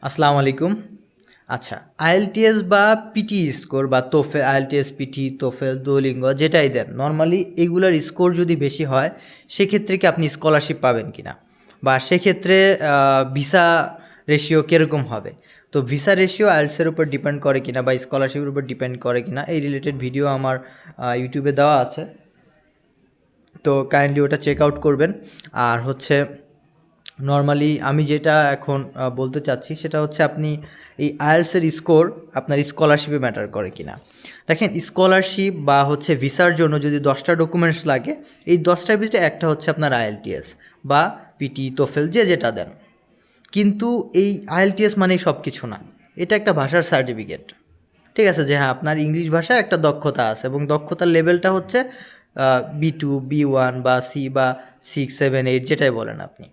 আসসালামু আলাইকুম। আচ্ছা, আইএলটিএস বা পিটি স্কোর বা তোফেল, আইএলটিএস, পিটি, তোফেল, দুওলিঙ্গো যেটাই দেন, নরমালি এগুলার স্কোর যদি বেশি হয়, সেক্ষেত্রে কি আপনি স্কলারশিপ পাবেন কিনা, বা সেক্ষেত্রে ভিসা রেশিও কীরকম হবে? তো ভিসা রেশিও আইএলটিএসের উপর ডিপেন্ড করে কিনা বা স্কলারশিপের উপর ডিপেন্ড করে কিনা, এই রিলেটেড ভিডিও আমার ইউটিউবে দেওয়া আছে, তো কাইন্ডলি ওটা চেক আউট করবেন। আর হচ্ছে নর্মালি আমি যেটা এখন বলতে চাচ্ছি সেটা হচ্ছে, আপনি এই আইএলটিএসের স্কোর আপনার স্কলারশিপে ম্যাটার করে কিনা। দেখেন, স্কলারশিপ বা হচ্ছে ভিসার জন্য যদি 10টা ডকুমেন্টস লাগে, এই 10টার ভিতরে একটা হচ্ছে আপনার আইএলটিএস বা পিটি, তোফেল, যে যেটা দেন। কিন্তু এই আইএলটিএস মানেই সব কিছু না, এটা একটা ভাষার সার্টিফিকেট। ঠিক আছে, যে হ্যাঁ আপনার ইংলিশ ভাষায় একটা দক্ষতা আছে এবং দক্ষতার লেভেলটা হচ্ছে B2, B1 বা সি বা 6, 7, 8 যেটাই বলেন আপনি।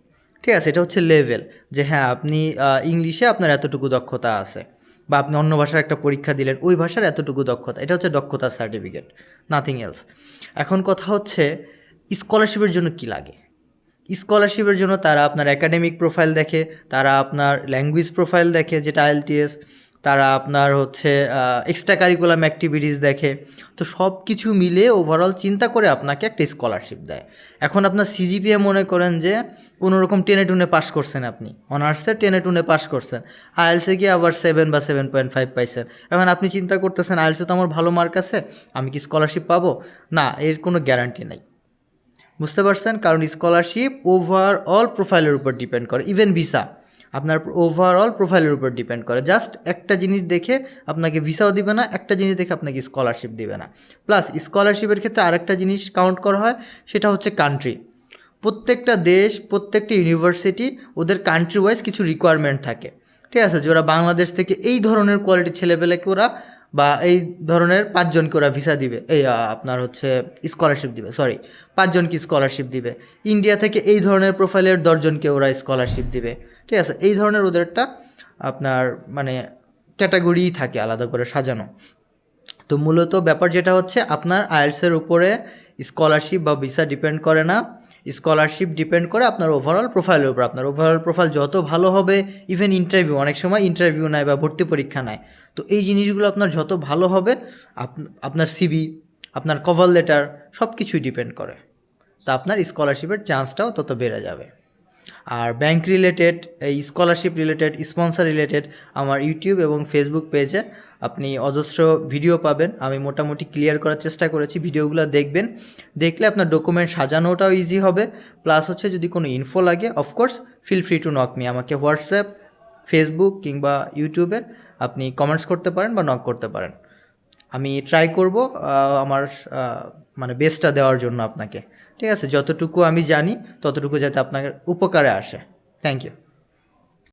ঠিক আছে, এটা হচ্ছে লেভেল, যে হ্যাঁ আপনি ইংলিশে আপনার এতটুকু দক্ষতা আছে, বা আপনি অন্য ভাষার একটা পরীক্ষা দিলেন, ওই ভাষার এতটুকু দক্ষতা, এটা হচ্ছে দক্ষতার সার্টিফিকেট, নাথিং এলস। এখন কথা হচ্ছে, স্কলারশিপের জন্য কি লাগে? স্কলারশিপের জন্য তারা আপনার একাডেমিক প্রোফাইল দেখে, তারা আপনার ল্যাঙ্গুয়েজ প্রোফাইল দেখে যেটা আইএলটিএস, তারা আপনার হচ্ছে এক্সট্রা কারিকুলাম অ্যাক্টিভিটিস দেখে। তো সব কিছু মিলে ওভারঅল চিন্তা করে আপনাকে একটা স্কলারশিপ দেয়। এখন আপনার সিজিপিএ মনে করেন যে কোনো রকম টেনে টুনে পাস করছেন, আপনি অনার্সে টেনে টুনে পাস করছেন, আইএলসে গিয়ে আবার 7 বা 7.5 পাইছেন। এখন আপনি চিন্তা করতেছেন, আইএলসে তো আমার ভালো মার্ক আছে, আমি কি স্কলারশিপ পাবো? না, এর কোনো গ্যারান্টি নাই। বুঝতে পারছেন? কারণ স্কলারশিপ ওভারঅল প্রোফাইলের উপর ডিপেন্ড করে। ইভেন ভিসা আপনার ওভারঅল প্রোফাইলের উপর ডিপেন্ড করে। জাস্ট একটা জিনিস দেখে আপনাকে ভিসাও দিবে না, একটা জিনিস দেখে আপনাকে স্কলারশিপ দিবে না। প্লাস স্কলারশিপের ক্ষেত্রে আরেকটা জিনিস কাউন্ট করা হয়, সেটা হচ্ছে কান্ট্রি। প্রত্যেকটা দেশ, প্রত্যেকটা ইউনিভার্সিটি, ওদের কান্ট্রি ওয়াইজ কিছু রিকোয়ারমেন্ট থাকে। ঠিক আছে, যে ওরা বাংলাদেশ থেকে এই ধরনের কোয়ালিটির ছেলেপেলেকে ওরা, বা এই ধরনের 5জনকে ওরা ভিসা দিবে, এই আপনার হচ্ছে স্কলারশিপ দিবে, সরি 5জনকে স্কলারশিপ দিবে। ইন্ডিয়া থেকে এই ধরনের প্রোফাইলের 10জনকে ওরা স্কলারশিপ দিবে। ঠিক আছে, এই ধরনের ওদের একটা আপনার মানে ক্যাটাগরিই থাকে আলাদা করে সাজানো। তো মূলত ব্যাপার যেটা হচ্ছে, আপনার আইএলটিএসের উপরে স্কলারশিপ বা ভিসা ডিপেন্ড করে না, স্কলারশিপ ডিপেন্ড করে আপনার ওভারঅল প্রোফাইলের উপর। আপনার ওভারঅল প্রোফাইল যত ভালো হবে, ইভেন ইন্টারভিউ, অনেক সময় ইন্টারভিউ নেয় বা ভর্তি পরীক্ষা নেয়, তো এই জিনিসগুলো আপনার যত ভালো হবে, আপনার সিভি, আপনার কভার লেটার, সব কিছুই ডিপেন্ড করে। তা আপনার স্কলারশিপের চান্সটাও তত বেড়ে যাবে। আর ব্যাংক রিলেটেড, এই স্কলারশিপ রিলেটেড, স্পন্সর রিলেটেড আমার ইউটিউব এবং ফেসবুক পেজে আপনি অজস্র ভিডিও পাবেন। আমি মোটামুটি ক্লিয়ার করার চেষ্টা করেছি, ভিডিওগুলো দেখবেন। দেখলে আপনার ডকুমেন্ট সাজানোটাও ইজি হবে। প্লাস হচ্ছে, যদি কোনো ইনফো লাগে, of course feel free to knock me. আমাকে হোয়াটসঅ্যাপ, ফেসবুক কিংবা ইউটিউবে আপনি কমেন্টস করতে পারেন বা নক করতে পারেন। আমি ট্রাই করব আমার মানে বেস্টটা দেওয়ার জন্য আপনাকে। ঠিক আছে, যতটুকু আমি জানি ততটুকু যাতে আপনার উপকারে আসে। Thank you.